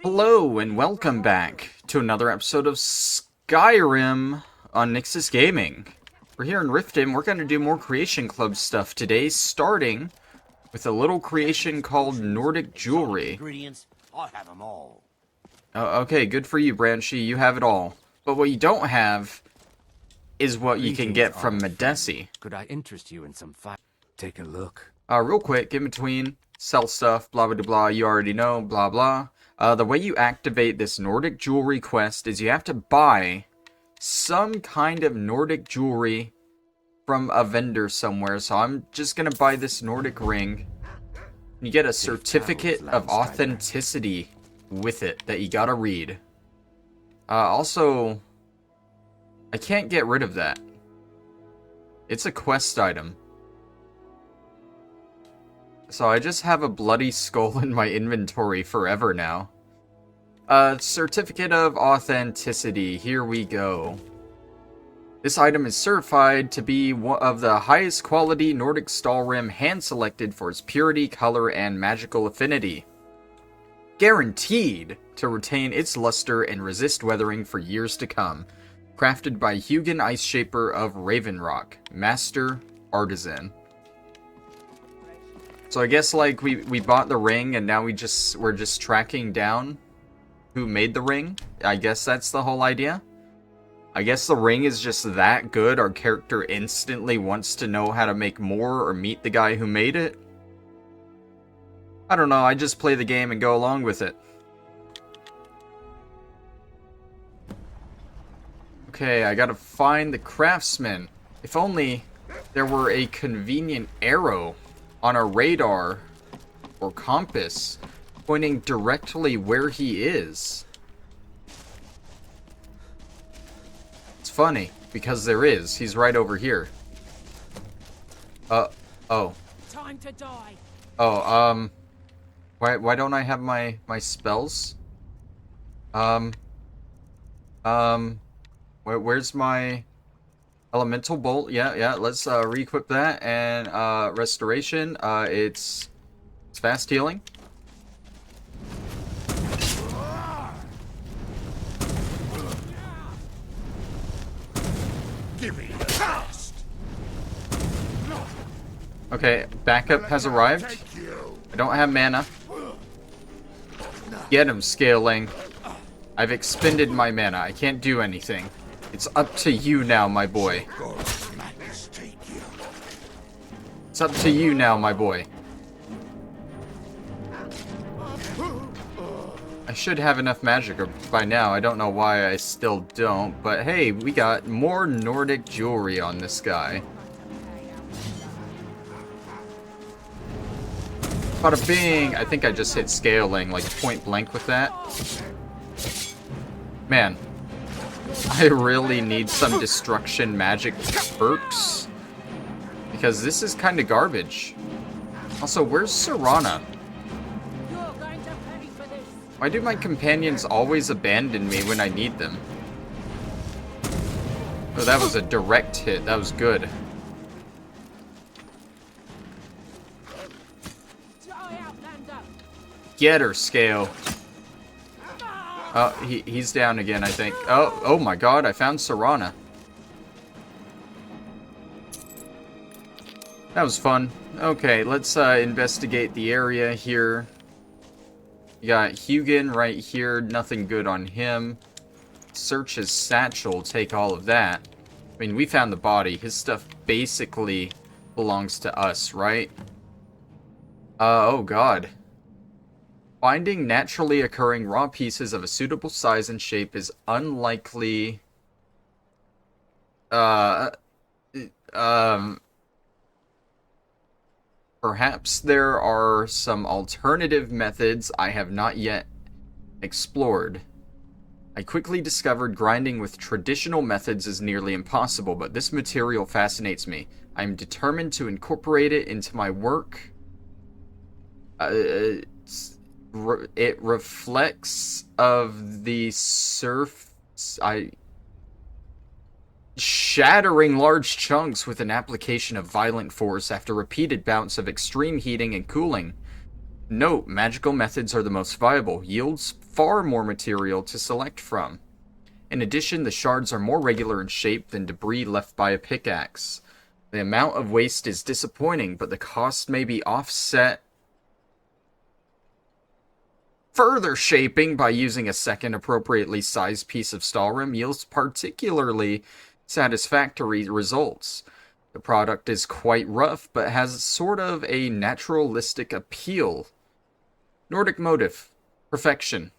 Hello and welcome back to another episode of Skyrim on Nyxus Gaming. We're here in Riften. We're going to do more Creation Club stuff today, starting with a little creation called Nordic Jewelry. Ingredients, I have them all. Okay, good for you, Branchy. You have it all. But what you don't have is what you can get from Medesi. Could I interest you in some fact? Take a look. Real quick, in between, sell stuff, blah, blah, blah, blah, you already know, blah, blah. The way you activate this Nordic Jewelry quest is you have to buy some kind of Nordic jewelry from a vendor somewhere. So I'm just going to buy this Nordic ring. You get a certificate of authenticity with it that you gotta read. Also, I can't get rid of that. It's a quest item. So I just have a bloody skull in my inventory forever now. Certificate of Authenticity. Here we go. This item is certified to be one of the highest quality Nordic Stalrim, hand-selected for its purity, color, and magical affinity. Guaranteed to retain its luster and resist weathering for years to come. Crafted by Hugin Ice Shaper of Ravenrock, Master Artisan. So I guess like we bought the ring and now we're just tracking down who made the ring. I guess that's the whole idea. I guess the ring is just that good. Our character instantly wants to know how to make more or meet the guy who made it. I don't know, I just play the game and go along with it. Okay, I gotta find the craftsman. If only there were a convenient arrow on a radar or compass pointing directly where he is. It's funny, because there is. He's right over here. Oh. Time to die. Oh, why don't I have my spells? Where's my elemental bolt? Yeah, let's re-equip that. And restoration, it's fast healing. Okay, backup has arrived. I don't have mana. Get him, Scaling. I've expended my mana. I can't do anything. It's up to you now, my boy. It's up to you now, my boy. I should have enough magic by now. I don't know why I still don't. But hey, we got more Nordic jewelry on this guy. Bada bing! I think I just hit scaling like point blank with that. Man, I really need some destruction magic perks, because this is kind of garbage. Also, where's Serana? Why do my companions always abandon me when I need them? Oh, that was a direct hit. That was good. Get her, Scale. Oh, he's down again, I think. Oh my god, I found Serana. That was fun. Okay, let's investigate the area here. You got Hugin right here, nothing good on him. Search his satchel, take all of that. I mean, we found the body. His stuff basically belongs to us, right? Oh god. Finding naturally occurring raw pieces of a suitable size and shape is unlikely. Perhaps there are some alternative methods I have not yet explored. I quickly discovered grinding with traditional methods is nearly impossible, but this material fascinates me. I am determined to incorporate it into my work. It reflects of the shattering large chunks with an application of violent force after repeated bouts of extreme heating and cooling. Note, magical methods are the most viable, yields far more material to select from. In addition, the shards are more regular in shape than debris left by a pickaxe. The amount of waste is disappointing, but the cost may be offset further shaping by using a second appropriately sized piece of Stalrim yields particularly satisfactory results. The product is quite rough, but has sort of a naturalistic appeal. Nordic motive. Perfection.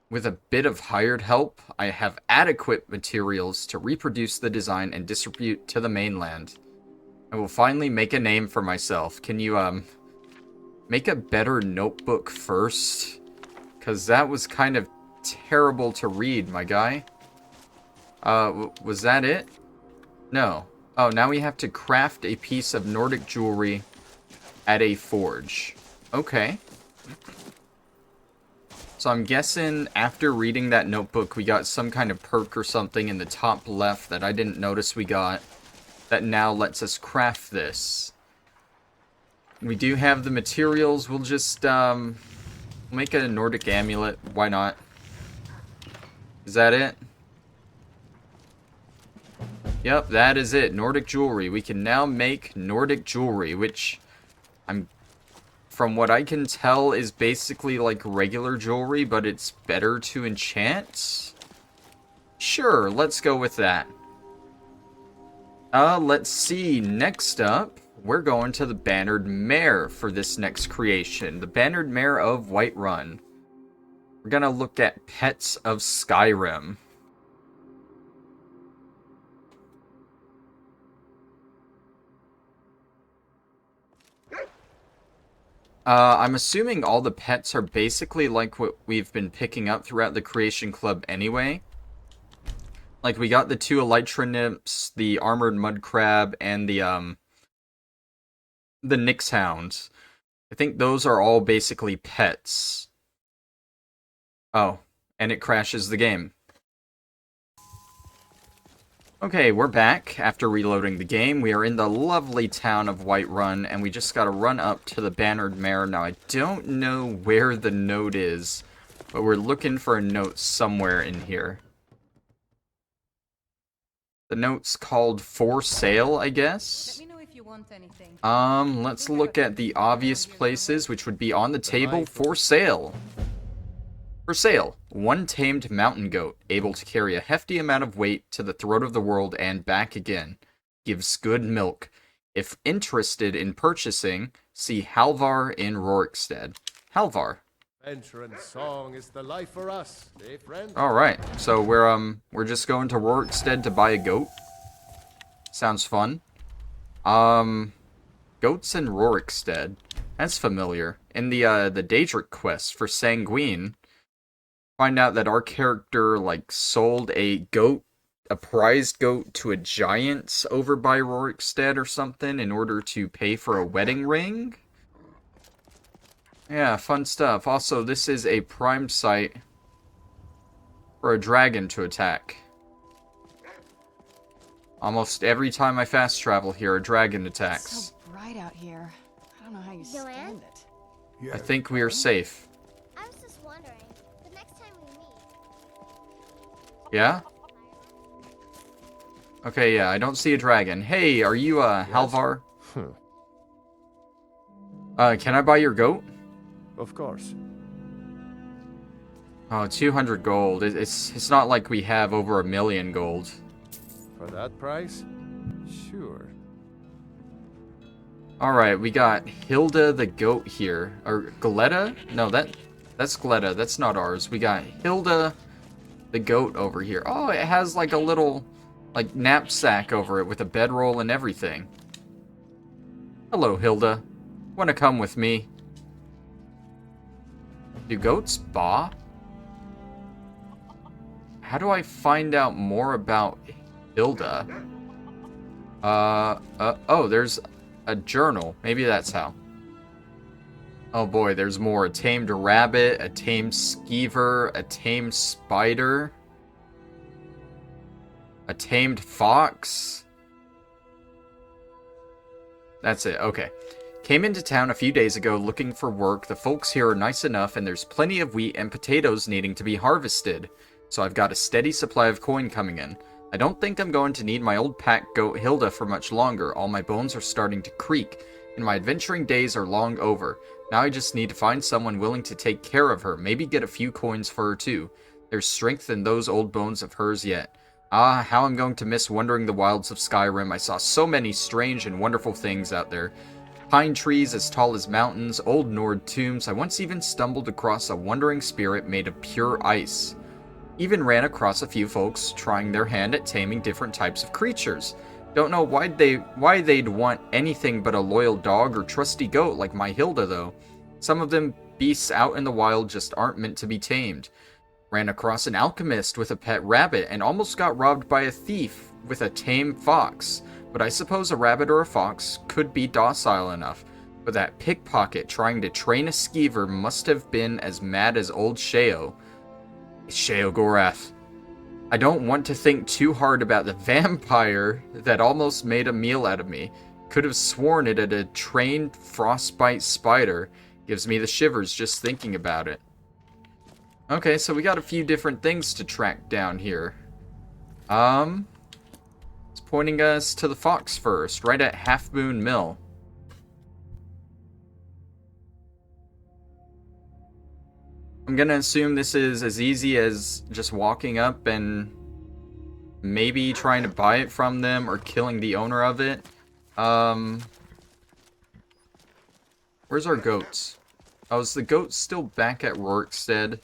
With a bit of hired help, I have adequate materials to reproduce the design and distribute to the mainland. I will finally make a name for myself. Can you, make a better notebook first? Because that was kind of terrible to read, my guy. Was that it? No. Oh, now we have to craft a piece of Nordic jewelry at a forge. Okay. So I'm guessing after reading that notebook, we got some kind of perk or something in the top left that I didn't notice we got that now lets us craft this. We do have the materials. We'll just, make a Nordic amulet. Why not? Is that it? Yep, that is it. Nordic jewelry. We can now make Nordic jewelry, which from what I can tell is basically like regular jewelry, but it's better to enchant. Sure, let's go with that. Let's see. Next up, we're going to the Bannered Mare for this next creation. The Bannered Mare of Whiterun. We're gonna look at Pets of Skyrim. I'm assuming all the pets are basically like what we've been picking up throughout the Creation Club anyway. Like, we got the 2 Elytra Nymphs, the Armored Mud Crab, and the Nyx Hound. I think those are all basically pets. Oh, and it crashes the game. Okay, we're back after reloading the game. We are in the lovely town of Whiterun, and we just gotta run up to the Bannered Mare. Now, I don't know where the note is, but we're looking for a note somewhere in here. The note's called For Sale, I guess? Let me know if you want anything. Let's look at the obvious places, which would be on the table. For sale. For sale, 1 tamed mountain goat, able to carry a hefty amount of weight to the throat of the world and back again. Gives good milk. If interested in purchasing, see Halvar in Rorikstead. Halvar. Adventure and song is the life for us, eh, friend? Alright, so we're just going to Rorikstead to buy a goat. Sounds fun. Goats in Rorikstead. That's familiar. In the Daedric quest for Sanguine, find out that our character, like, sold a goat, a prized goat, to a giant over by Rorikstead or something in order to pay for a wedding ring? Yeah, fun stuff. Also, this is a prime site for a dragon to attack. Almost every time I fast travel here, a dragon attacks. It's so bright out here. I don't know how you stand it. I think we are safe. I was just wondering, the next time we meet. Yeah? Okay, yeah, I don't see a dragon. Hey, are you, Halvar? Can I buy your goat? Of course. Oh, 200 gold. It's not like we have over 1 million gold. For that price? Sure. Alright, we got Hilda the goat here. Or Gletta? No, that's Gletta. That's not ours. We got Hilda the goat over here. Oh, it has like a little, like, knapsack over it with a bedroll and everything. Hello, Hilda. Wanna come with me? Do goats baa? How do I find out more about Hilda? Oh, there's a journal. Maybe that's how. Oh boy, there's more. A tamed rabbit, a tamed skeever, a tamed spider, a tamed fox. That's it, okay. Came into town a few days ago looking for work. The folks here are nice enough, and there's plenty of wheat and potatoes needing to be harvested. So I've got a steady supply of coin coming in. I don't think I'm going to need my old pack goat Hilda for much longer. All my bones are starting to creak, and my adventuring days are long over. Now I just need to find someone willing to take care of her, maybe get a few coins for her too. There's strength in those old bones of hers yet. Ah, how I'm going to miss wandering the wilds of Skyrim. I saw so many strange and wonderful things out there. Pine trees as tall as mountains, old Nord tombs. I once even stumbled across a wandering spirit made of pure ice. Even ran across a few folks trying their hand at taming different types of creatures. Don't know why they'd want anything but a loyal dog or trusty goat like my Hilda though. Some of them beasts out in the wild just aren't meant to be tamed. Ran across an alchemist with a pet rabbit and almost got robbed by a thief with a tame fox. But I suppose a rabbit or a fox could be docile enough. But that pickpocket trying to train a skeever must have been as mad as old Sheo. Sheogorath. I don't want to think too hard about the vampire that almost made a meal out of me. Could have sworn it had a trained frostbite spider. Gives me the shivers just thinking about it. Okay, so we got a few different things to track down here. It's pointing us to the fox first, right at Half Moon Mill. I'm gonna assume this is as easy as just walking up and maybe trying to buy it from them or killing the owner of it. Where's our goats? Oh, is the goat still back at Rorikstead?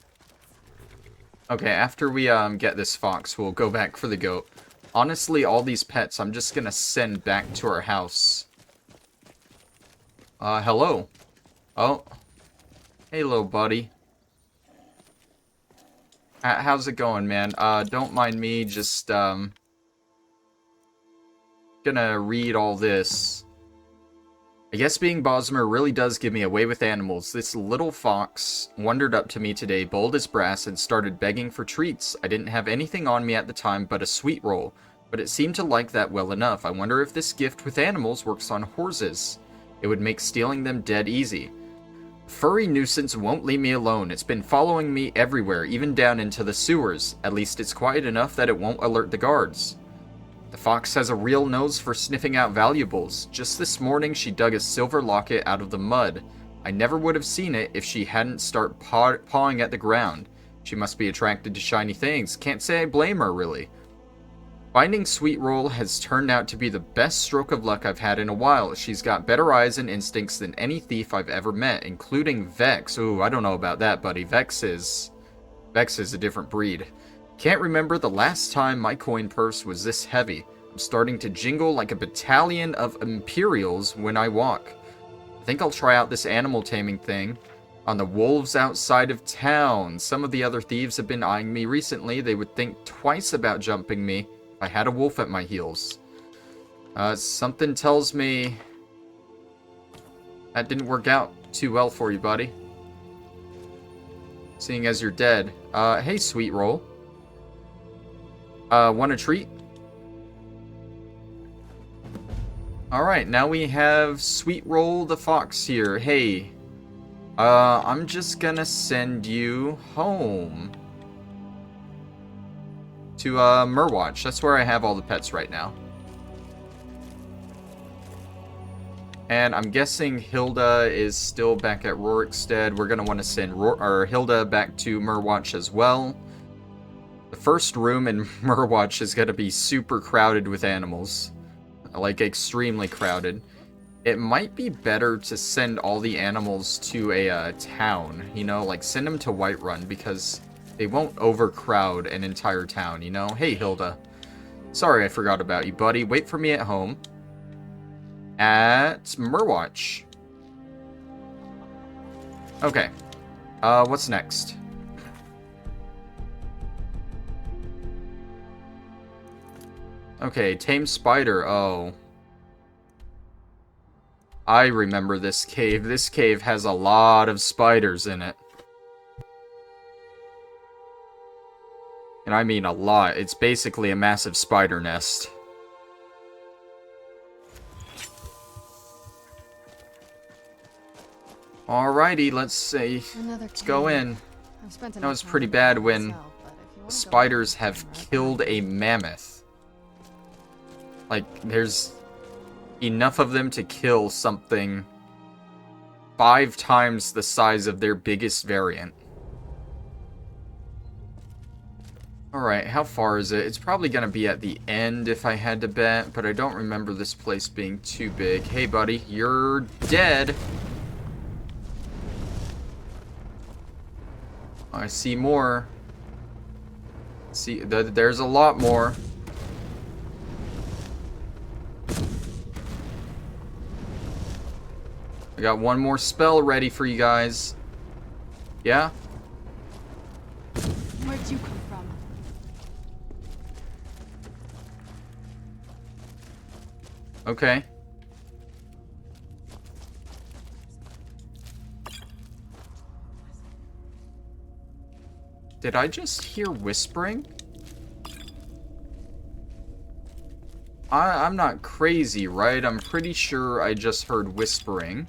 Okay, after we get this fox, we'll go back for the goat. Honestly, all these pets I'm just gonna send back to our house. Hello. Oh. Hey, little buddy. How's it going, man? Don't mind me, just, gonna read all this. I guess being Bosmer really does give me a way with animals. This little fox wandered up to me today, bold as brass, and started begging for treats. I didn't have anything on me at the time but a sweet roll, but it seemed to like that well enough. I wonder if this gift with animals works on horses. It would make stealing them dead easy. Furry nuisance won't leave me alone. It's been following me everywhere, even down into the sewers. At least it's quiet enough that it won't alert the guards. The fox has a real nose for sniffing out valuables. Just this morning she dug a silver locket out of the mud. I never would have seen it if she hadn't started pawing at the ground. She must be attracted to shiny things. Can't say I blame her, really. Finding Sweet Roll has turned out to be the best stroke of luck I've had in a while. She's got better eyes and instincts than any thief I've ever met, including Vex. Ooh, I don't know about that, buddy. Vex is a different breed. Can't remember the last time my coin purse was this heavy. I'm starting to jingle like a battalion of Imperials when I walk. I think I'll try out this animal taming thing on the wolves outside of town. Some of the other thieves have been eyeing me recently. They would think twice about jumping me if I had a wolf at my heels. Something tells me that didn't work out too well for you, buddy. Seeing as you're dead. Hey, Sweet Roll. Want a treat? Alright, now we have Sweet Roll the Fox here. Hey, I'm just gonna send you home to Murwatch. That's where I have all the pets right now. And I'm guessing Hilda is still back at Rorikstead. We're gonna want to send Hilda back to Murwatch as well. The first room in Murwatch is gonna be super crowded with animals. Like, extremely crowded. It might be better to send all the animals to a town, you know, like send them to Whiterun, because they won't overcrowd an entire town, you know? Hey, Hilda. Sorry I forgot about you, buddy. Wait for me at home. At Murwatch. Okay. What's next? Okay, Tame Spider. Oh. I remember this cave. This cave has a lot of spiders in it. And I mean a lot. It's basically a massive spider nest. Alrighty, let's see. Another Let's go cave. in. I've spent That enough was time pretty with bad it when myself, but if you wanna go spiders in, have I'm right killed behind a you. mammoth. Like, there's enough of them to kill something 5 times the size of their biggest variant. Alright, how far is it? It's probably gonna be at the end if I had to bet, but I don't remember this place being too big. Hey, buddy, you're dead. I see more. See, there's a lot more. I got one more spell ready for you guys. Yeah? Where'd you come from? Okay. Did I just hear whispering? I'm not crazy, right? I'm pretty sure I just heard whispering.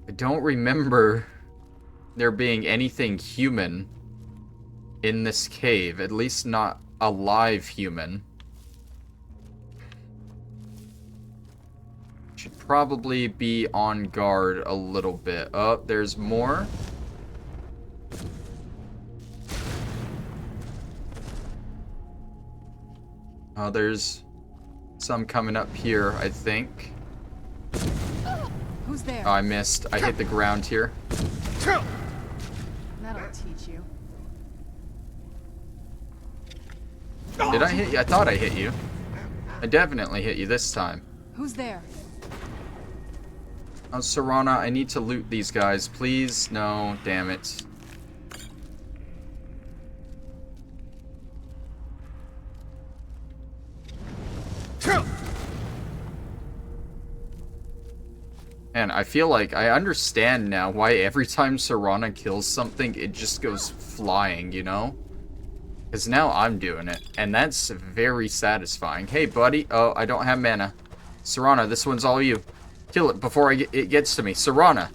I don't remember there being anything human in this cave. At least not a live human. Should probably be on guard a little bit. Oh, there's more. Oh, there's some coming up here, I think. Who's there? Oh, I missed. I hit the ground here. That'll teach you. Did I hit you? I thought I hit you. I definitely hit you this time. Who's there? Oh, Serana, I need to loot these guys, please. No, damn it. Man, I feel like I understand now why every time Serana kills something, it just goes flying, you know? Because now I'm doing it, and that's very satisfying. Hey, buddy. Oh, I don't have mana. Serana, this one's all you. Kill it before it gets to me. Serana.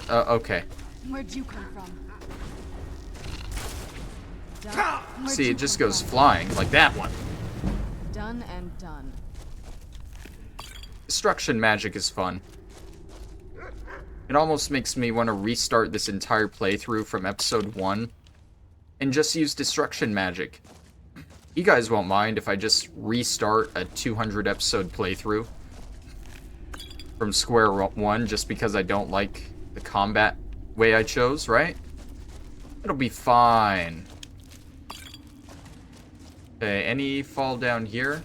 Okay. Where'd you come from? Done. Where'd See, you it just come goes from? flying, like that one. Done and done. Destruction magic is fun. It almost makes me want to restart this entire playthrough from episode 1 and just use destruction magic. You guys won't mind if I just restart a 200 episode playthrough from square one just because I don't like the combat way I chose, right? It'll be fine. Okay, any fall down here?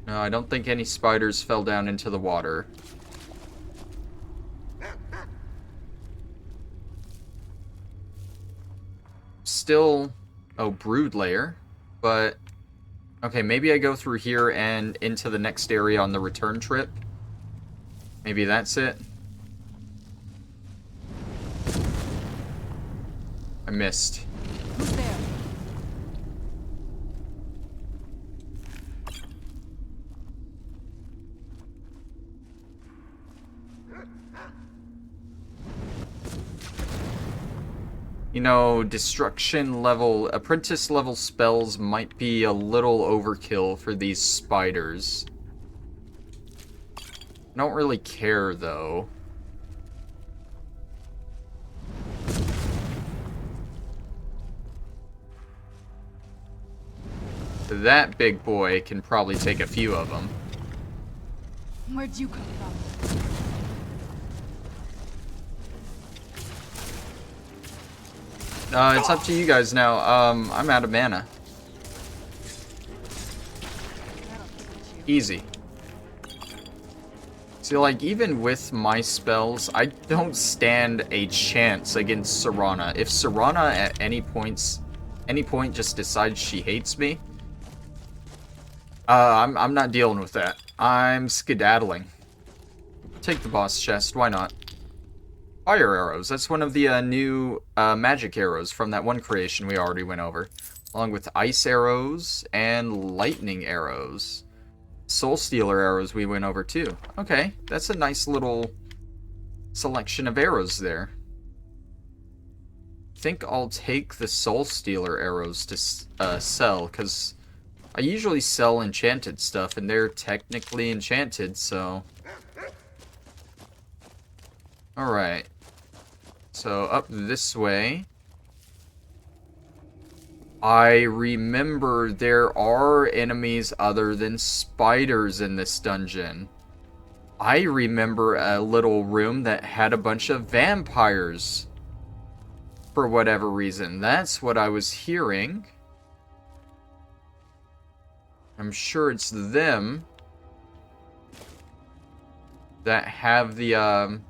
No, I don't think any spiders fell down into the water. Still, oh, brood layer, but okay, maybe I go through here and into the next area on the return trip. Maybe that's it. I missed. Who's there? You know, destruction level, apprentice level spells might be a little overkill for these spiders. I don't really care, though. That big boy can probably take a few of them. Where'd you come from? It's up to you guys now. I'm out of mana. That'll teach you. Easy. See, like, even with my spells, I don't stand a chance against Serana. If Serana at any point just decides she hates me, I'm not dealing with that. I'm skedaddling. Take the boss chest, why not? Fire arrows, that's one of the new magic arrows from that one creation we already went over. along with ice arrows and lightning arrows. Soul Stealer arrows we went over too. Okay, that's a nice little selection of arrows there. I think I'll take the Soul Stealer arrows to sell, because I usually sell enchanted stuff, and they're technically enchanted, so... Alright. So, up this way. I remember there are enemies other than spiders in this dungeon. I remember a little room that had a bunch of vampires. For whatever reason. That's what I was hearing. I'm sure it's them that have the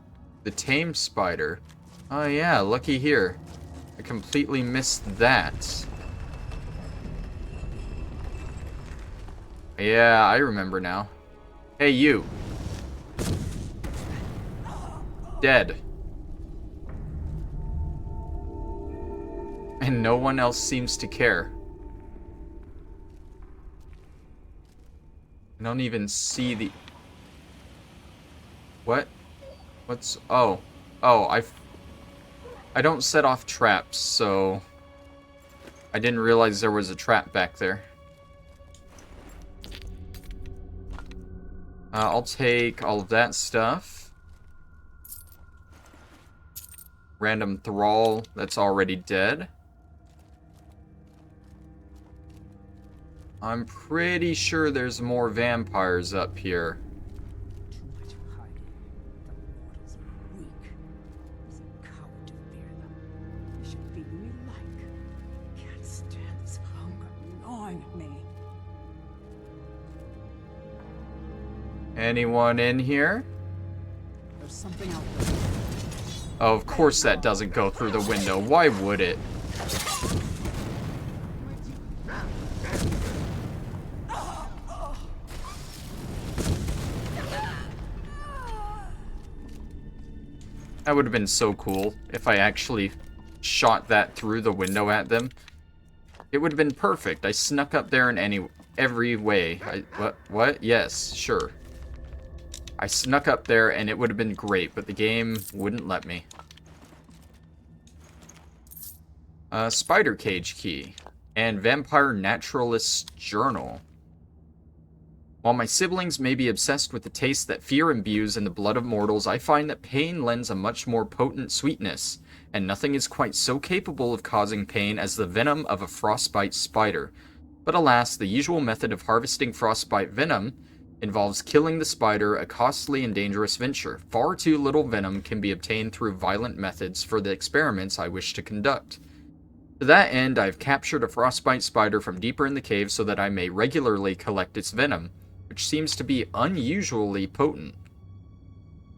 tame spider. Oh yeah, looky here. I completely missed that. Yeah, I remember now. Hey, you. Dead. And no one else seems to care. I don't even see the... What? What's... Oh. Oh, I don't set off traps, so... I didn't realize there was a trap back there. I'll take all of that stuff. Random thrall that's already dead. I'm pretty sure there's more vampires up here. Too much hiding. The mortals are weak. It's a coward to fear them. They should feed me like. Can't stand this hunger gnawing at me. Anyone in here? There's something out there. Oh, of course that doesn't go through the window. Why would it? That would have been so cool if I actually shot that through the window at them. It would have been perfect. I snuck up there in every way. What? Yes, sure. I snuck up there and it would have been great, but the game wouldn't let me. Spider Cage Key and Vampire Naturalist's Journal. While my siblings may be obsessed with the taste that fear imbues in the blood of mortals, I find that pain lends a much more potent sweetness, and nothing is quite so capable of causing pain as the venom of a frostbite spider. But alas, the usual method of harvesting frostbite venom involves killing the spider, a costly and dangerous venture. Far too little venom can be obtained through violent methods for the experiments I wish to conduct. To that end, I have captured a frostbite spider from deeper in the cave so that I may regularly collect its venom, which seems to be unusually potent.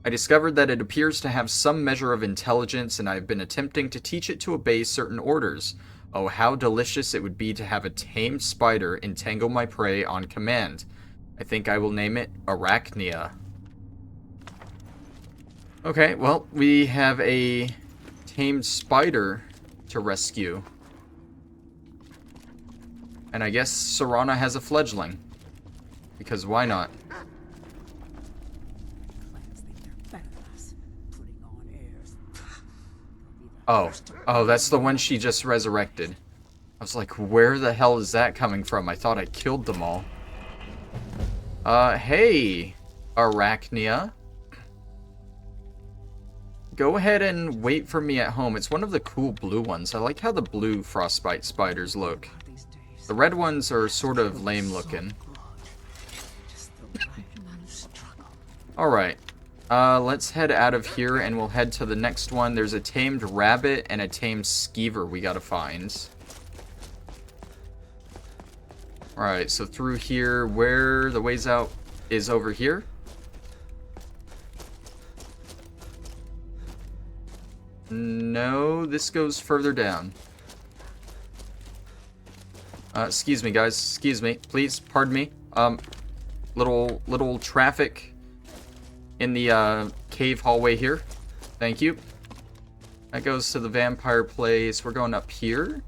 I discovered that it appears to have some measure of intelligence, and I have been attempting to teach it to obey certain orders. Oh, how delicious it would be to have a tamed spider entangle my prey on command. I think I will name it Arachnia. Okay, well, we have a tamed spider to rescue. And I guess Serana has a fledgling. Because why not? Clans think they're better than us. Putting on airs. Oh, that's the one she just resurrected. I was like, where the hell is that coming from? I thought I killed them all. Hey, Arachnia. Go ahead and wait for me at home. It's one of the cool blue ones. I like how the blue frostbite spiders look. The red ones are sort of lame looking. Alright, let's head out of here and we'll head to the next one. There's a tamed rabbit and a tamed skeever we gotta find. Alright, so through here, where the ways out is over here. No, this goes further down. Excuse me, guys. Excuse me. Please, pardon me. Little traffic in the cave hallway here. Thank you. That goes to the vampire place. We're going up here.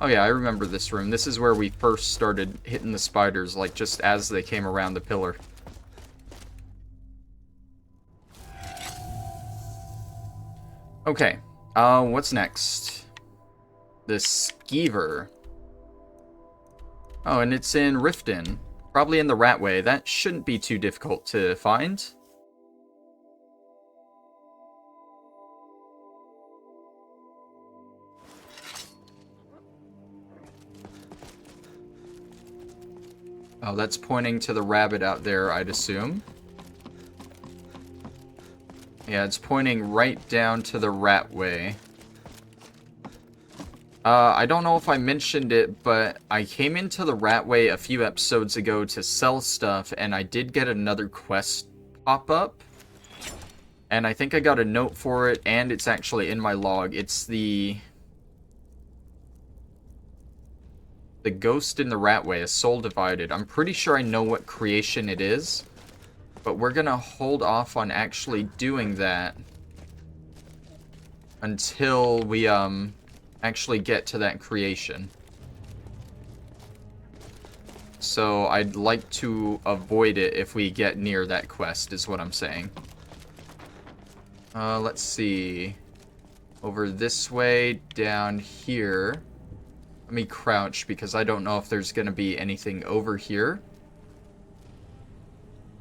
Oh yeah, I remember this room. This is where we first started hitting the spiders, like just as they came around the pillar. Okay, what's next? The Skeever. Oh, and it's in Riften. Probably in the Ratway. That shouldn't be too difficult to find. Oh, that's pointing to the rabbit out there, I'd assume. Yeah, it's pointing right down to the Ratway. I don't know if I mentioned it, but I came into the Ratway a few episodes ago to sell stuff, and I did get another quest pop up. And I think I got a note for it, and it's actually in my log. It's the Ghost in the Ratway, a Soul Divided. I'm pretty sure I know what creation it is, but we're gonna hold off on actually doing that until we, actually get to that creation. So I'd like to avoid it if we get near that quest, is what I'm saying. Let's see. Over this way, down here. Let me crouch because I don't know if there's gonna be anything over here.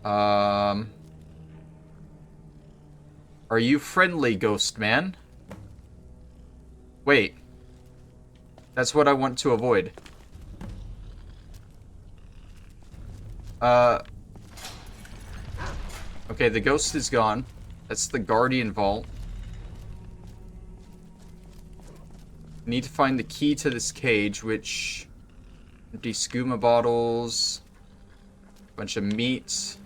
Are you friendly, ghost man? Wait. That's what I want to avoid. Okay, the ghost is gone. That's the Guardian Vault. Need to find the key to this cage, which... empty skooma bottles. Bunch of meat.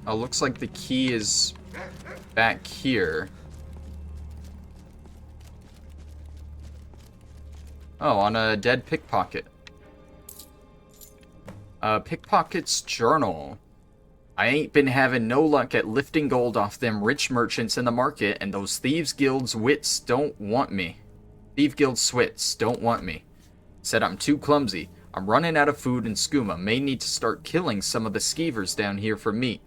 Oh, looks like the key is back here. Oh, on a dead pickpocket. Pickpocket's journal. I ain't been having no luck at lifting gold off them rich merchants in the market, and those Thieves Guild's wits don't want me. Thief Guild swits don't want me. Said I'm too clumsy. I'm running out of food and skooma. May need to start killing some of the skeevers down here for meat.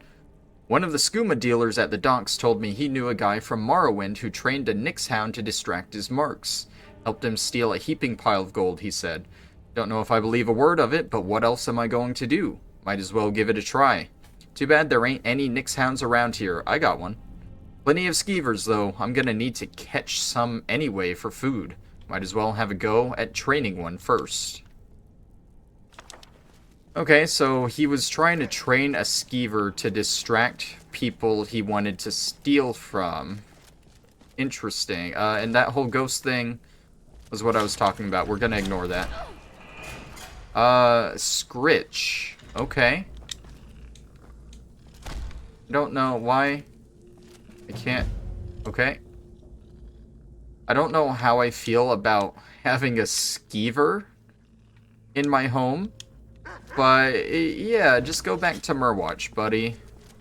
One of the skooma dealers at the docks told me he knew a guy from Morrowind who trained a Nyx hound to distract his marks. Helped him steal a heaping pile of gold, he said. Don't know if I believe a word of it, but what else am I going to do? Might as well give it a try. Too bad there ain't any Nyx hounds around here. I got one. Plenty of skeevers, though. I'm gonna need to catch some anyway for food. Might as well have a go at training one first. Okay, so he was trying to train a skeever to distract people he wanted to steal from. Interesting. And that whole ghost thing was what I was talking about. We're gonna ignore that. Scritch. Okay. I don't know why I can't... Okay. I don't know how I feel about having a skeever in my home. But, yeah, just go back to Merwatch, buddy.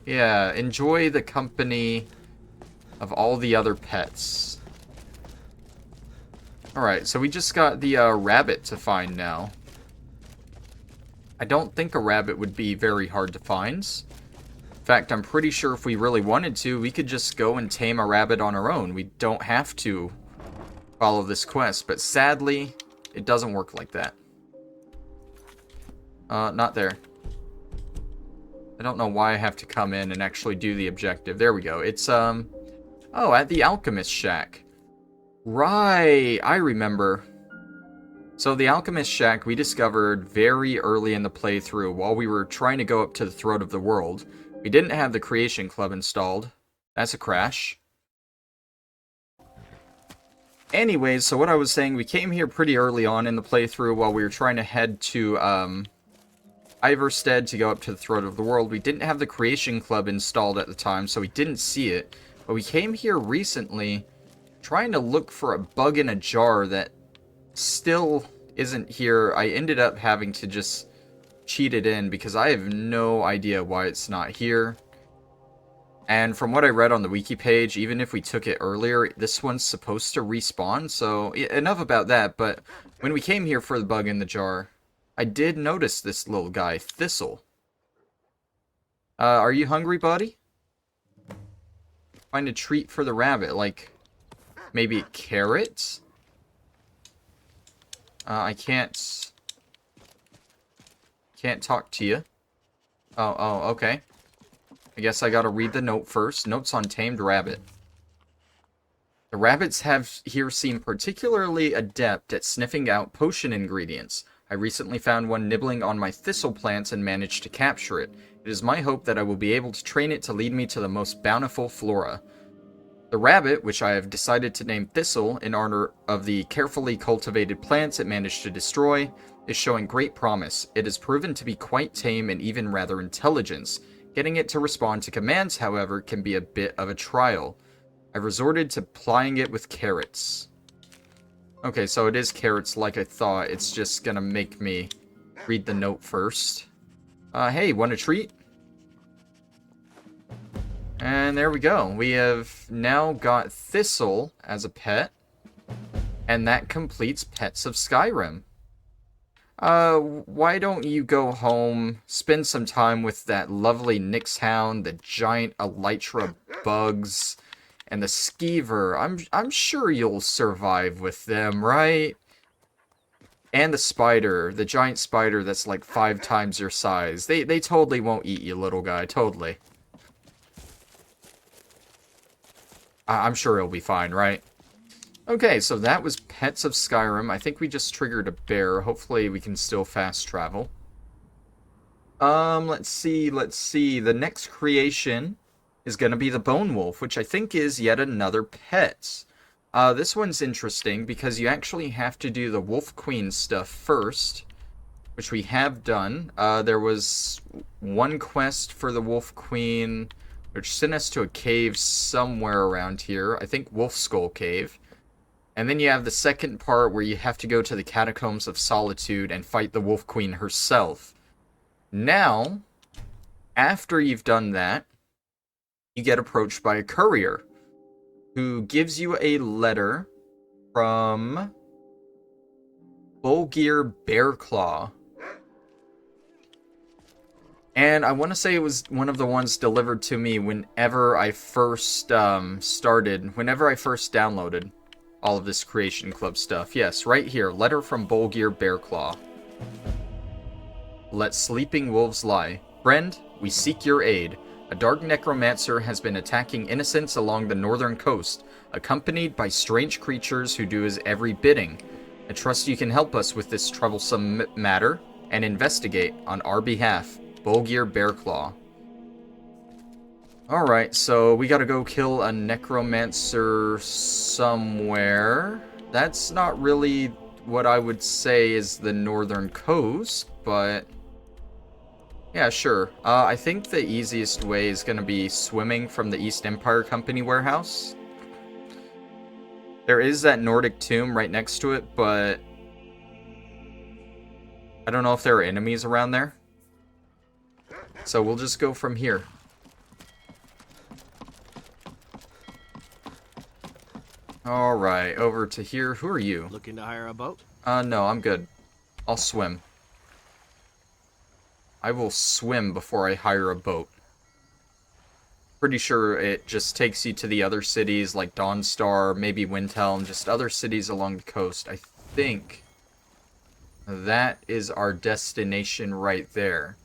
Yeah, enjoy the company of all the other pets. Alright, so we just got the rabbit to find now. I don't think a rabbit would be very hard to find. In fact, I'm pretty sure if we really wanted to, we could just go and tame a rabbit on our own. We don't have to follow this quest, but sadly, it doesn't work like that. Not there. I don't know why I have to come in and actually do the objective. There we go. It's, oh, at the Alchemist Shack. Right, I remember. So the Alchemist Shack we discovered very early in the playthrough while we were trying to go up to the Throat of the World. We didn't have the Creation Club installed. That's a crash. Anyways, so what I was saying, we came here pretty early on in the playthrough while we were trying to head to, Iverstead to go up to the Throat of the World. We didn't have the Creation Club installed at the time, so we didn't see it. But we came here recently trying to look for a bug in a jar that still isn't here. I ended up having to just cheat it in because I have no idea why it's not here. And from what I read on the wiki page, even if we took it earlier, this one's supposed to respawn. So enough about that, but when we came here for the bug in the jar, I did notice this little guy, Thistle. Are you hungry, buddy? Find a treat for the rabbit, like maybe carrots? I can't talk to you. Oh, okay. I guess I gotta read the note first. Notes on tamed rabbit. The rabbits here seem particularly adept at sniffing out potion ingredients. I recently found one nibbling on my thistle plants and managed to capture it. It is my hope that I will be able to train it to lead me to the most bountiful flora. The rabbit, which I have decided to name Thistle in honor of the carefully cultivated plants it managed to destroy, is showing great promise. It has proven to be quite tame and even rather intelligent. Getting it to respond to commands, however, can be a bit of a trial. I've resorted to plying it with carrots. Okay, so it is carrots like I thought. It's just gonna make me read the note first. Hey, want a treat? And there we go. We have now got Thistle as a pet. And that completes Pets of Skyrim. Why don't you go home, spend some time with that lovely Nyx hound, the giant elytra bugs, and the skeever. I'm sure you'll survive with them, right? And the spider, the giant spider that's like 5 times your size. They totally won't eat you, little guy, totally. I'm sure it'll be fine, right? Okay, so that was Pets of Skyrim. I think we just triggered a bear. Hopefully we can still fast travel. Let's see. The next creation is going to be the Bone Wolf, which I think is yet another pet. This one's interesting because you actually have to do the Wolf Queen stuff first, which we have done. There was one quest for the Wolf Queen, which sent us to a cave somewhere around here. I think Wolf Skull Cave. And then you have the second part where you have to go to the Catacombs of Solitude and fight the Wolf Queen herself. Now, after you've done that, you get approached by a courier who gives you a letter from Bolgir Bearclaw. And I want to say it was one of the ones delivered to me whenever I first whenever I first downloaded all of this Creation Club stuff. Yes, right here. Letter from Bolgir Bearclaw. Let sleeping wolves lie. Friend, we seek your aid. A dark necromancer has been attacking innocents along the northern coast, accompanied by strange creatures who do his every bidding. I trust you can help us with this troublesome matter and investigate on our behalf. Bolgir Bearclaw. Alright, so we gotta go kill a necromancer somewhere. That's not really what I would say is the northern coast, but yeah, sure. I think the easiest way is gonna be swimming from the East Empire Company warehouse. There is that Nordic tomb right next to it, but I don't know if there are enemies around there. So we'll just go from here. Alright, over to here. Who are you? Looking to hire a boat? No, I'm good. I'll swim. I will swim before I hire a boat. Pretty sure it just takes you to the other cities like Dawnstar, maybe Windhelm, just other cities along the coast. I think that is our destination right there.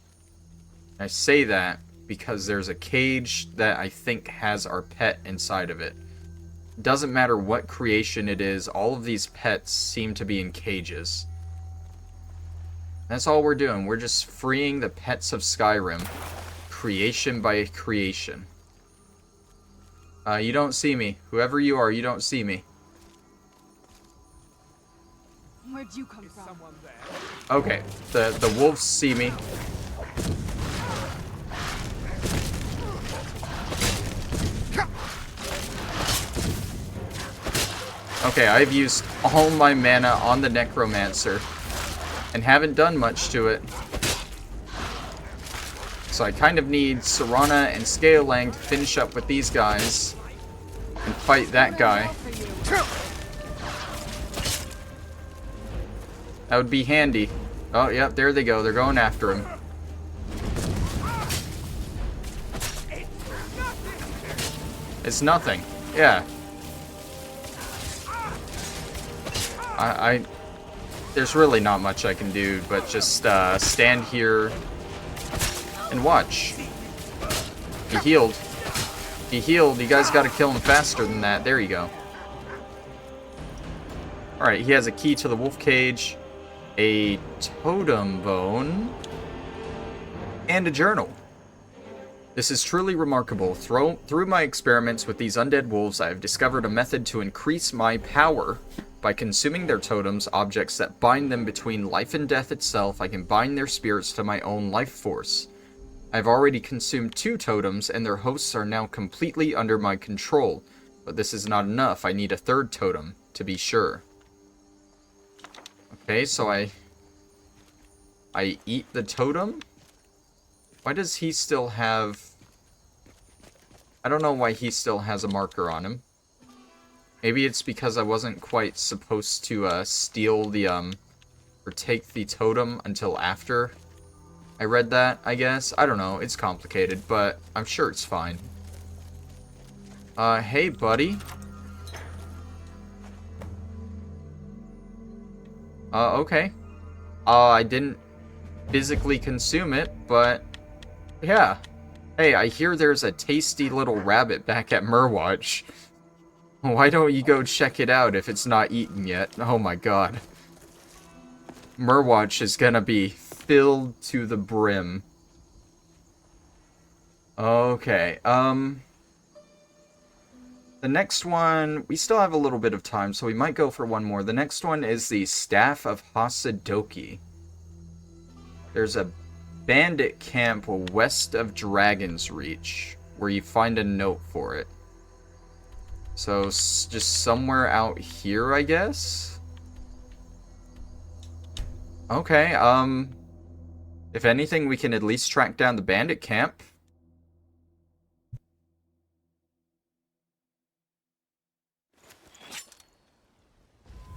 I say that because there's a cage that I think has our pet inside of it. Doesn't matter what creation it is, all of these pets seem to be in cages. That's all we're doing. We're just freeing the Pets of Skyrim. Creation by creation. You don't see me. Whoever you are, you don't see me. Where'd you come from? Okay, the wolves see me. Okay, I've used all my mana on the Necromancer and haven't done much to it. So I kind of need Serana and Scaling to finish up with these guys and fight that guy. That would be handy. Oh, yep, there they go. They're going after him. It's nothing. Yeah. There's really not much I can do, but just stand here and watch. He healed. He healed. You guys gotta kill him faster than that. There you go. Alright, he has a key to the wolf cage, a totem bone, and a journal. This is truly remarkable. Through my experiments with these undead wolves, I have discovered a method to increase my power. By consuming their totems, objects that bind them between life and death itself, I can bind their spirits to my own life force. I've already consumed 2 totems, and their hosts are now completely under my control. But this is not enough. I need a 3rd totem, to be sure. Okay, so I eat the totem? Why does he still have... I don't know why he still has a marker on him. Maybe it's because I wasn't quite supposed to steal the, or take the totem until after I read that, I guess. I don't know, it's complicated, but I'm sure it's fine. Hey, buddy. Okay. I didn't physically consume it, but yeah. Hey, I hear there's a tasty little rabbit back at Murwatch. Why don't you go check it out if it's not eaten yet? Oh my god. Murwatch is gonna be filled to the brim. Okay, the next one, we still have a little bit of time, so we might go for one more. The next one is the Staff of Hasedoki. There's a bandit camp west of Dragon's Reach, where you find a note for it. So, just somewhere out here, I guess? Okay, if anything, we can at least track down the bandit camp.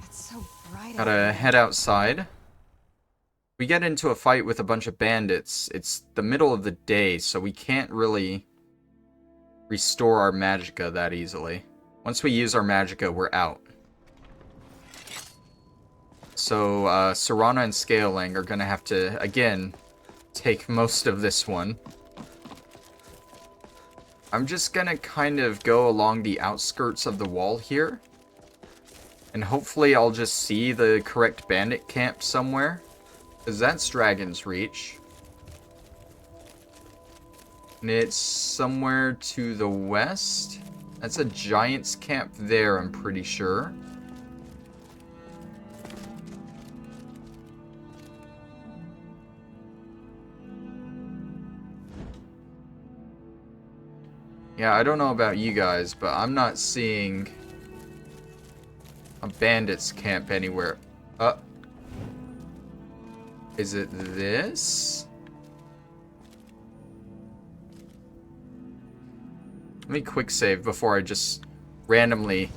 It's so bright. Gotta head outside. We get into a fight with a bunch of bandits. It's the middle of the day, so we can't really restore our magicka that easily. Once we use our magicka, we're out. So, Serana and Scaling are gonna have to, again, take most of this one. I'm just gonna kind of go along the outskirts of the wall here. And hopefully I'll just see the correct bandit camp somewhere. Because that's Dragon's Reach. And it's somewhere to the west. That's a giant's camp there, I'm pretty sure. Yeah, I don't know about you guys, but I'm not seeing a bandit's camp anywhere. Is it this? Let me quick save before I just randomly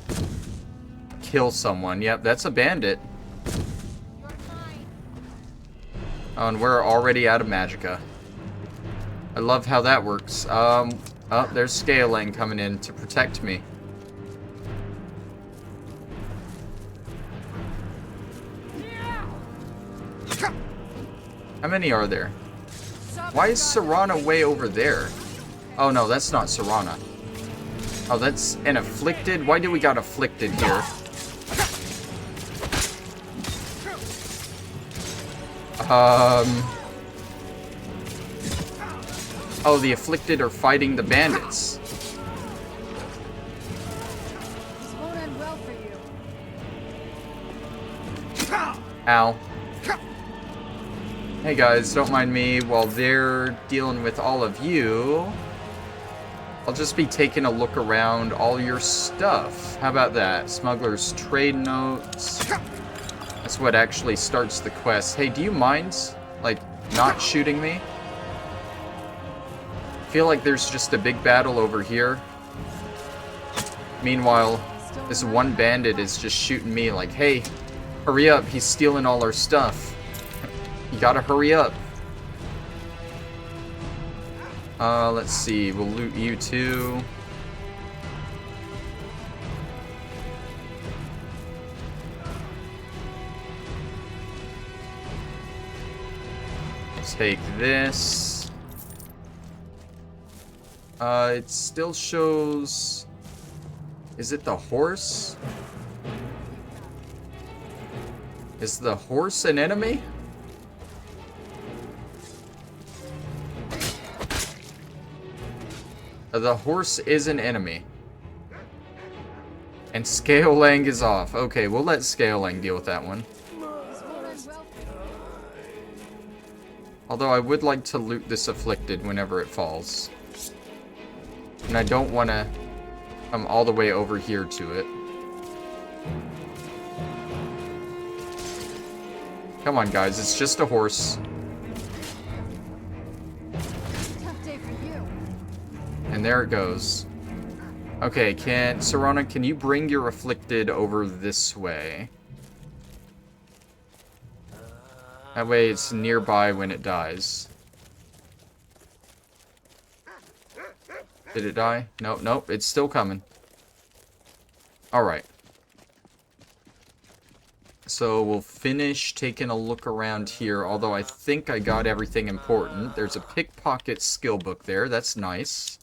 kill someone. Yep, that's a bandit. Oh, and we're already out of magicka. I love how that works. Oh, there's Scaling coming in to protect me. How many are there? Why is Serana way over there? Oh no, that's not Serana. Oh, that's an Afflicted? Why do we got Afflicted here? Oh, the Afflicted are fighting the bandits. This won't end well for you. Ow. Hey guys, don't mind me while they're dealing with all of you. I'll just be taking a look around all your stuff. How about that? Smuggler's trade notes. That's what actually starts the quest. Hey, do you mind, like, not shooting me? I feel like there's just a big battle over here. Meanwhile, this one bandit is just shooting me like, hey, hurry up, he's stealing all our stuff. You gotta hurry up. Let's see, we'll loot you too. Take this. It still shows... Is it the horse? Is the horse an enemy? The horse is an enemy. And Scaling is off. Okay, we'll let Scaling deal with that one. Although I would like to loot this Afflicted whenever it falls. And I don't want to come all the way over here to it. Come on, guys. It's just a horse. Tough day for you. And there it goes. Okay, Serana, can you bring your Afflicted over this way? That way it's nearby when it dies. Did it die? Nope, nope, it's still coming. Alright. So we'll finish taking a look around here, although I think I got everything important. There's a pickpocket skill book there, that's nice.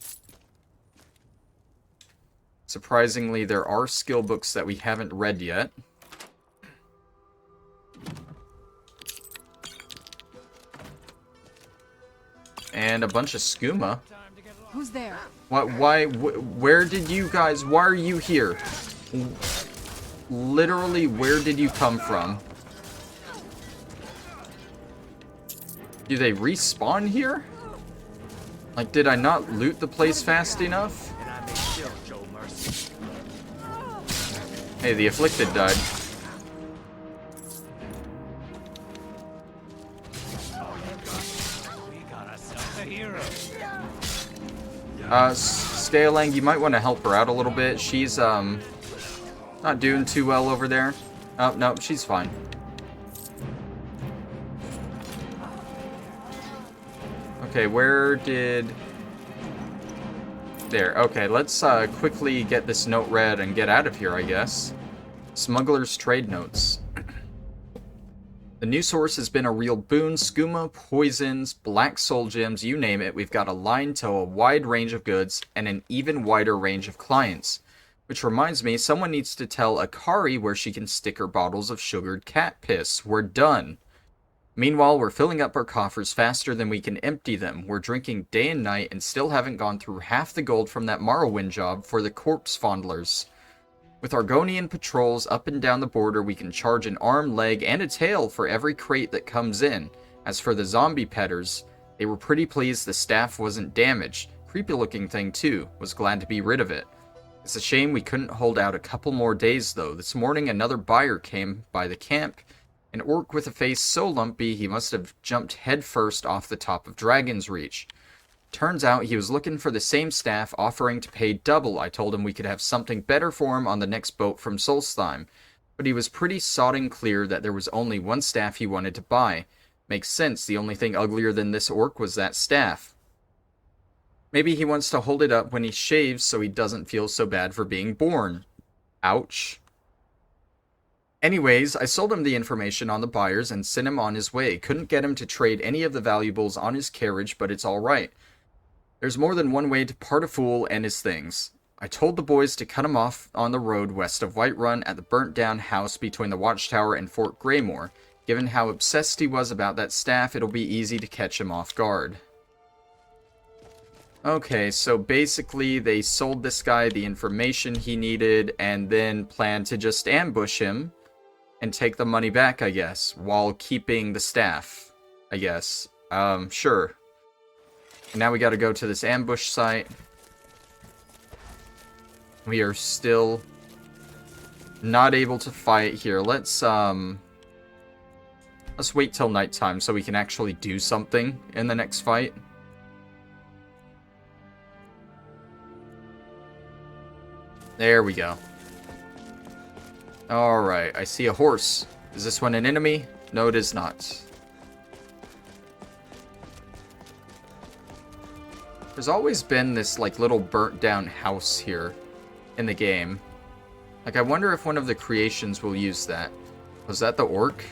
Surprisingly, there are skill books that we haven't read yet. And a bunch of skooma. Who's there? What? Why? Where did you guys? Why are you here? Literally, where did you come from? Do they respawn here? Like, did I not loot the place fast enough? Hey, the Afflicted died. Scaling, you might want to help her out a little bit. She's, not doing too well over there. Oh, no, she's fine. Okay, where did... There, okay, let's, quickly get this note read and get out of here, I guess. Smuggler's Trade Notes. The new source has been a real boon. Skooma, poisons, black soul gems, you name it. We've got a line to a wide range of goods and an even wider range of clients. Which reminds me, someone needs to tell Akari where she can stick her bottles of sugared cat piss. We're done. Meanwhile, we're filling up our coffers faster than we can empty them. We're drinking day and night and still haven't gone through half the gold from that Morrowind job for the corpse fondlers. With Argonian patrols up and down the border, we can charge an arm, leg, and a tail for every crate that comes in. As for the zombie petters, they were pretty pleased the staff wasn't damaged. Creepy looking thing too, was glad to be rid of it. It's a shame we couldn't hold out a couple more days though. This morning another buyer came by the camp, an orc with a face so lumpy he must have jumped headfirst off the top of Dragon's Reach. Turns out he was looking for the same staff, offering to pay double. I told him we could have something better for him on the next boat from Solstheim, but he was pretty sodding clear that there was only one staff he wanted to buy. Makes sense, the only thing uglier than this orc was that staff. Maybe he wants to hold it up when he shaves so he doesn't feel so bad for being born. Ouch. Anyways, I sold him the information on the buyers and sent him on his way. Couldn't get him to trade any of the valuables on his carriage, but it's alright. There's more than one way to part a fool and his things. I told the boys to cut him off on the road west of Whiterun at the burnt-down house between the Watchtower and Fort Greymore. Given how obsessed he was about that staff, it'll be easy to catch him off guard. Okay, so basically they sold this guy the information he needed and then planned to just ambush him and take the money back, I guess, while keeping the staff, I guess. Sure. Now we gotta go to this ambush site. We are still not able to fight here. Let's wait till nighttime so we can actually do something in the next fight. There we go. Alright, I see a horse. Is this one an enemy? No, it is not. There's always been this, like, little burnt-down house here in the game. Like, I wonder if one of the creations will use that. Was that the orc?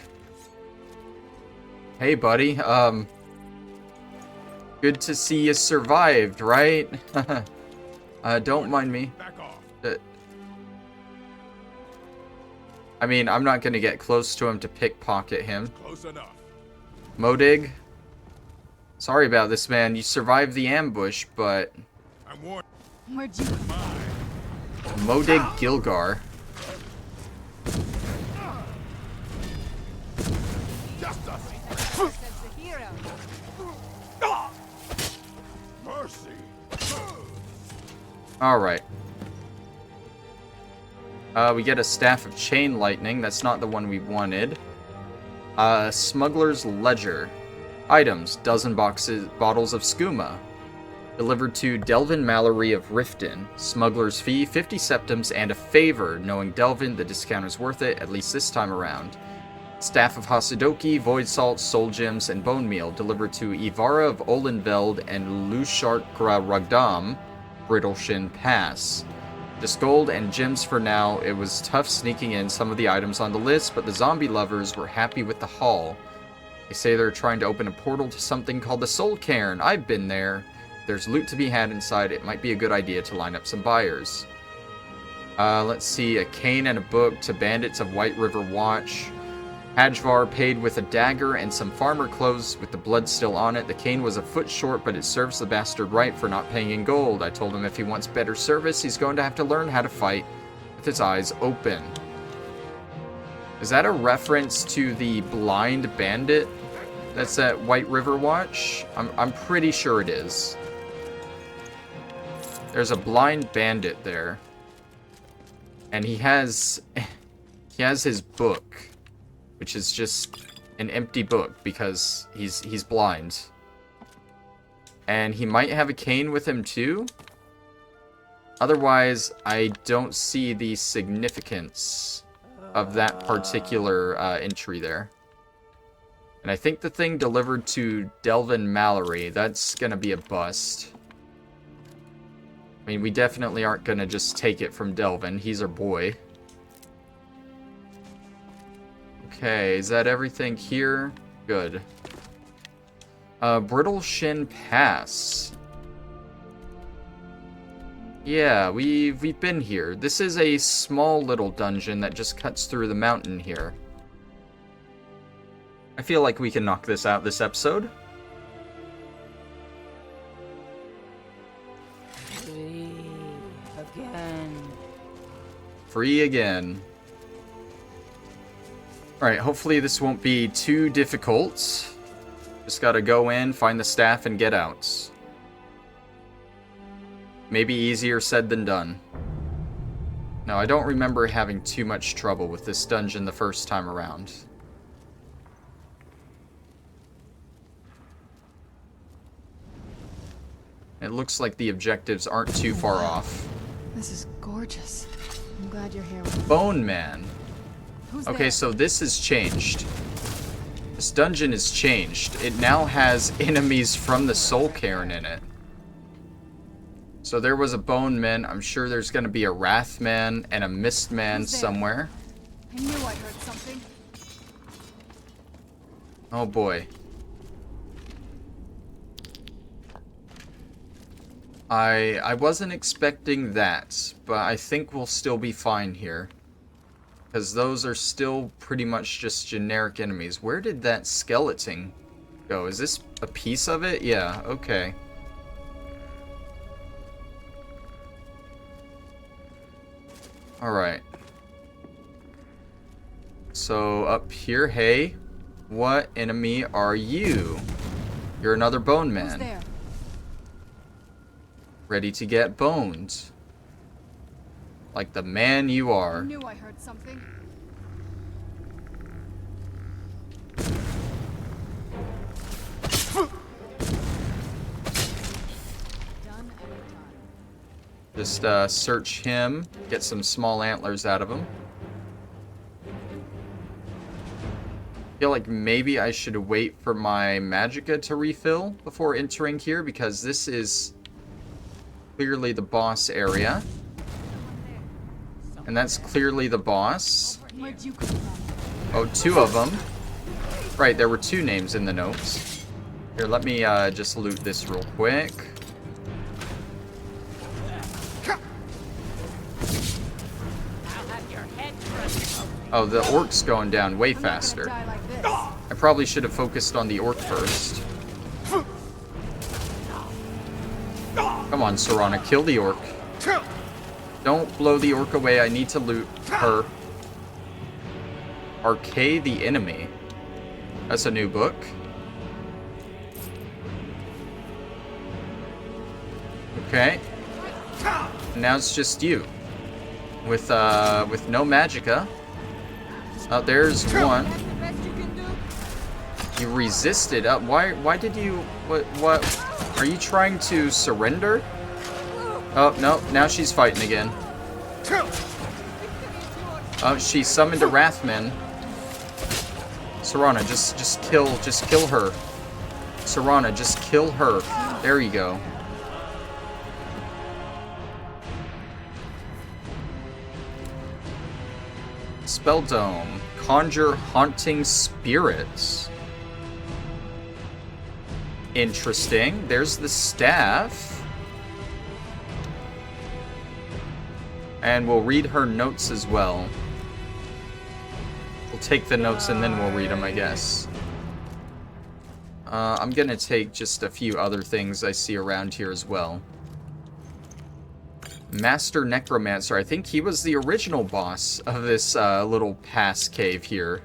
Hey, buddy. Good to see you survived, right? Don't mind me. Back off. I mean, I'm not gonna get close to him to pickpocket him. Close enough. Modig. Sorry about this, man. You survived the ambush, but... I'm warned. Where'd you... Modig Gilgar. Justice. Mercy. Alright. We get a Staff of Chain Lightning. That's not the one we wanted. Smuggler's Ledger. Items. Dozen bottles of skooma. Delivered to Delvin Mallory of Riften. Smuggler's fee, 50 septims, and a favor. Knowing Delvin, the discount is worth it, at least this time around. Staff of Hasedoki, Void Salt, Soul Gems, and Bone Meal. Delivered to Ivara of Olenveld and Lushart Ragdam, Brittleshin Pass. Just gold and gems for now. It was tough sneaking in some of the items on the list, but the zombie lovers were happy with the haul. They say they're trying to open a portal to something called the Soul Cairn. I've been there. If there's loot to be had inside, it might be a good idea to line up some buyers. Let's see. A cane and a book to Bandits of White River Watch. Hajvar paid with a dagger and some farmer clothes with the blood still on it. The cane was a foot short, but it serves the bastard right for not paying in gold. I told him if he wants better service, he's going to have to learn how to fight with his eyes open. Is that a reference to the blind bandit that's at White River Watch? I'm pretty sure it is. There's a blind bandit there. And he has his book, which is just an empty book because he's blind. And he might have a cane with him too. Otherwise, I don't see the significance of that particular entry there. And I think the thing delivered to Delvin Mallory, that's gonna be a bust. I mean, we definitely aren't gonna just take it from Delvin. He's our boy. Okay, is that everything here? Good. Brittleshin Pass. Yeah, we've been here. This is a small little dungeon that just cuts through the mountain here. I feel like we can knock this out this episode. Free again. Free again. Alright, hopefully this won't be too difficult. Just gotta go in, find the staff, and get out. Maybe easier said than done. Now, I don't remember having too much trouble with this dungeon the first time around. It looks like the objectives aren't too far off. This is gorgeous. I'm glad you're here. Bone Man. Who's Okay, there? so this has changed. This dungeon has changed. It now has enemies from the Soul Cairn in it. So there was a Bone Man. I'm sure there's going to be a Wrath Man and a Mist Man Who's there? somewhere. I knew I heard something. Oh boy. I wasn't expecting that, but I think we'll still be fine here. Because those are still pretty much just generic enemies. Where did that skeleton go? Is this a piece of it? Yeah, okay. Alright. So, up here, hey. What enemy are you? You're another Bone Who's Man. there? Ready to get boned. Like the man you I are. knew I heard something. Done and done. Just search him, get some small antlers out of him. Feel like maybe I should wait for my magicka to refill before entering here, because this is clearly the boss area. And that's clearly the boss. Oh, 2 of them. Right, there were 2 names in the notes. Here, let me just loot this real quick. Oh, the orc's going down way faster. I probably should have focused on the orc first. Come on, Serana, kill the orc. Don't blow the orc away, I need to loot her. Arcade the enemy. That's a new book. Okay. Now it's just you. With no magicka. Oh, there's one. You resisted. Why did you... What? Are you trying to surrender? Oh, no. Now she's fighting again. Oh, she summoned a Wrathman. Serana, just kill her. Serana, just kill her. There you go. Spell Dome. Conjure haunting spirits. Interesting. There's the staff. And we'll read her notes as well. We'll take the notes and then we'll read them, I guess. I'm gonna take just a few other things I see around here as well. Master Necromancer. I think he was the original boss of this little pass cave here.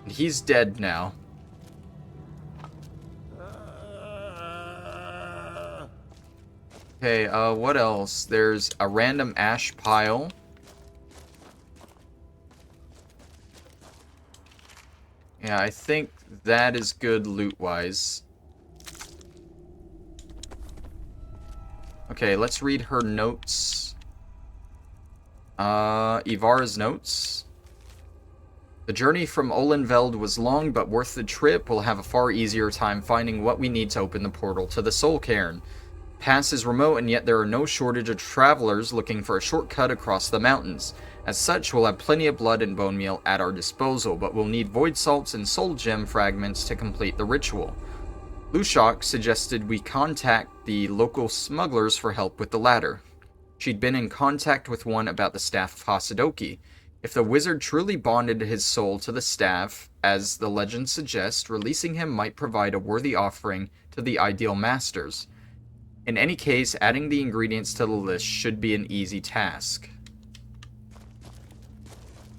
He's dead now. Okay, what else? There's a random ash pile. Yeah, I think that is good loot-wise. Okay, let's read her notes. Ivara's notes. The journey from Olenveld was long but worth the trip. We'll have a far easier time finding what we need to open the portal to the Soul Cairn. Pass is remote, and yet there are no shortage of travelers looking for a shortcut across the mountains. As such, we'll have plenty of blood and bone meal at our disposal, but we'll need void salts and soul gem fragments to complete the ritual. Lushok suggested we contact the local smugglers for help with the latter. She'd been in contact with one about the Staff of Hasedoki. If the wizard truly bonded his soul to the staff, as the legend suggests, releasing him might provide a worthy offering to the ideal masters. In any case, adding the ingredients to the list should be an easy task.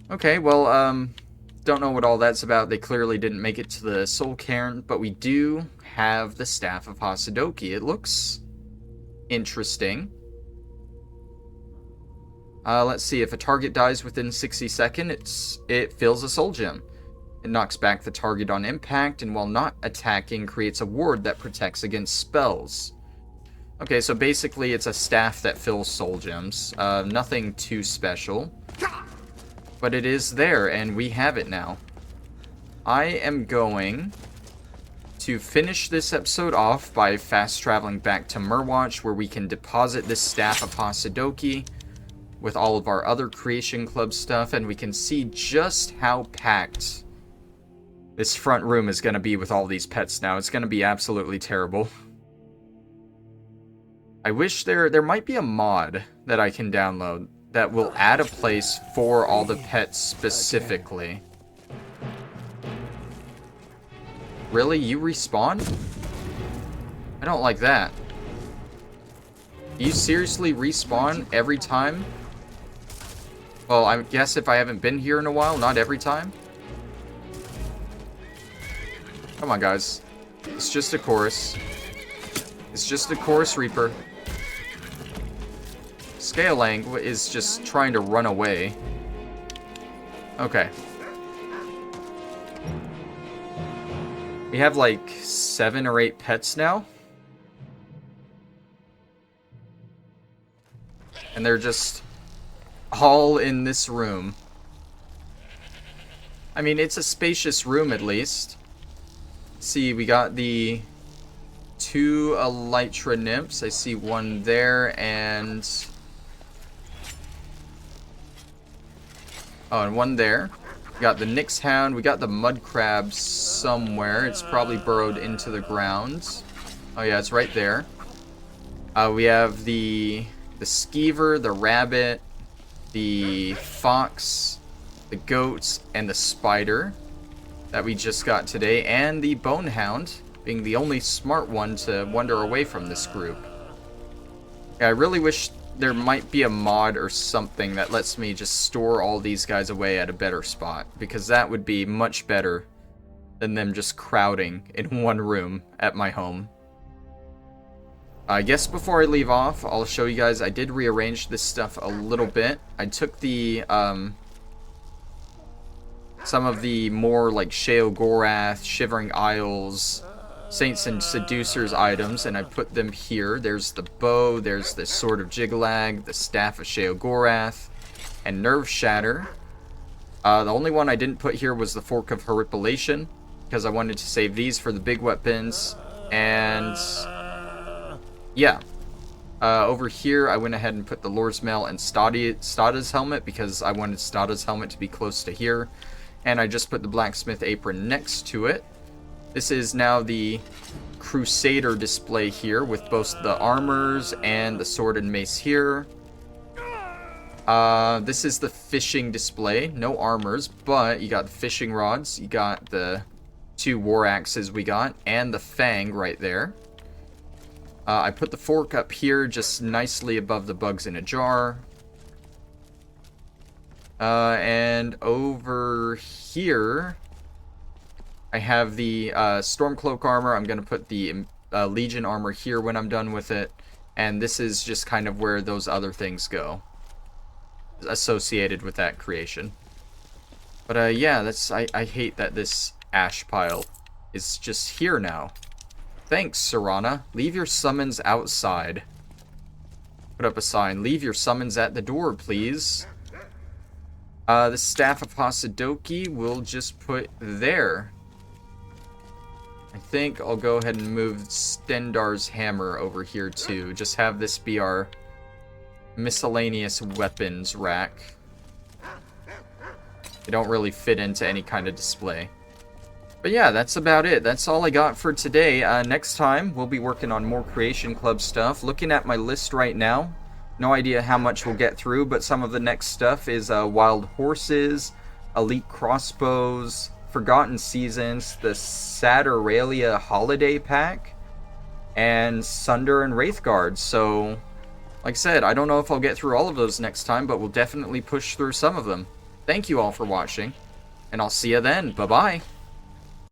Okay, well, don't know what all that's about. They clearly didn't make it to the Soul Cairn, but we do have the Staff of Hasedoki. It looks interesting. Let's see, if a target dies within 60 seconds, it fills a soul gem. It knocks back the target on impact, and while not attacking, creates a ward that protects against spells. Okay, so basically it's a staff that fills soul gems. Nothing too special. But it is there, and we have it now. I am going to finish this episode off by fast traveling back to Murwatch, where we can deposit this Staff of Hasedoki with all of our other Creation Club stuff, and we can see just how packed this front room is going to be with all these pets now. It's going to be absolutely terrible. I wish there might be a mod that I can download that will add a place for all the pets specifically. Really? You respawn? I don't like that. You seriously respawn every time? Well, I guess if I haven't been here in a while, not every time. Come on, guys. It's just a chorus. It's just a chorus Reaper. Scaling is just trying to run away. Okay. We have like 7 or 8 pets now. And they're just all in this room. I mean, it's a spacious room at least. See, we got the 2 Elytra nymphs. I see one there, and oh, and one there. We got the Nyx Hound. We got the Mud Crab somewhere. It's probably burrowed into the ground. Oh yeah, it's right there. We have the Skeever, the Rabbit, the Fox, the Goat, and the Spider that we just got today, and the Bonehound, being the only smart one to wander away from this group. Yeah, I really wish there might be a mod or something that lets me just store all these guys away at a better spot, because that would be much better than them just crowding in one room at my home. I guess before I leave off, I'll show you guys, I did rearrange this stuff a little bit. I took the, some of the more like Sheogorath, Shivering Isles, Saints and Seducers items, and I put them here. There's the bow, there's the Sword of Jiggalag, the Staff of Sheogorath, and Nerve Shatter. The only one I didn't put here was the Fork of Horripilation, because I wanted to save these for the big weapons, and yeah. Over here, I went ahead and put the Lore's Mail and Stada's helmet, because I wanted Stada's helmet to be close to here, and I just put the Blacksmith apron next to it. This is now the Crusader display here, with both the armors and the sword and mace here. This is the fishing display. No armors, but you got the fishing rods, you got the 2 war axes we got, and the fang right there. I put the fork up here, just nicely above the bugs in a jar. And over here, I have the Stormcloak armor. I'm going to put the Legion armor here when I'm done with it. And this is just kind of where those other things go, associated with that creation. But yeah, I hate that this ash pile is just here now. Thanks, Serana. Leave your summons outside. Put up a sign. Leave your summons at the door, please. The Staff of Hasedoki we'll just put there. I think I'll go ahead and move Stendar's hammer over here too. Just have this be our miscellaneous weapons rack. They don't really fit into any kind of display. But yeah, that's about it. That's all I got for today. Next time, we'll be working on more Creation Club stuff. Looking at my list right now, no idea how much we'll get through, but some of the next stuff is Wild Horses, Elite Crossbows, Forgotten Seasons, the Saturnalia Holiday Pack, and Sunder and Wraithguard. So, like I said, I don't know if I'll get through all of those next time, but we'll definitely push through some of them. Thank you all for watching, and I'll see you then. Bye-bye.